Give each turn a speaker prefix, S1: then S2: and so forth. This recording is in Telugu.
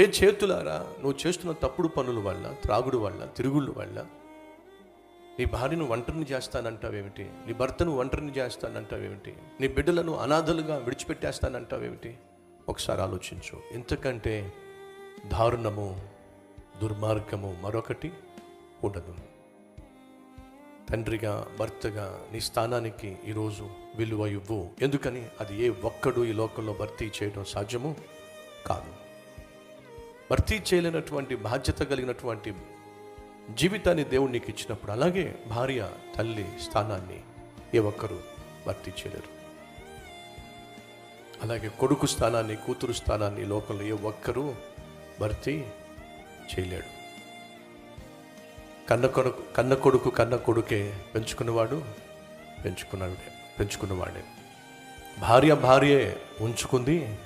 S1: చేతులారా నువ్వు చేస్తున్న తప్పుడు పనుల వల్ల, త్రాగుడు వల్ల, తిరుగుళ్ళు వల్ల నీ భార్యను ఒంటరిని చేస్తానంటావేమిటి? నీ భర్తను ఒంటరిని చేస్తానంటావేమిటి? నీ బిడ్డలను అనాథలుగా విడిచిపెట్టేస్తానంటావేమిటి? ఒకసారి ఆలోచించు. ఇంతకంటే దారుణము, దుర్మార్గము మరొకటి ఉండదు. తండ్రిగా, భర్తగా నీ స్థానానికి ఈరోజు విలువ ఇవ్వు. ఎందుకని? అది ఏ ఒక్కడు ఈ లోకంలో భర్తీ చేయడం సాధ్యము కాదు. భర్తీ చేయలేనటువంటి బాధ్యత కలిగినటువంటి జీవితాన్ని దేవుడు నీకు ఇచ్చినప్పుడు, అలాగే భార్య, తల్లి స్థానాన్ని ఏ ఒక్కరు భర్తీ చేయలేరు. అలాగే కొడుకు స్థానాన్ని, కూతురు స్థానాన్ని లోకంలో ఏ ఒక్కరూ భర్తీ చేయలేడు. కన్న కొడుకే పెంచుకున్నవాడే. భార్యే ఉంచుకున్నదే.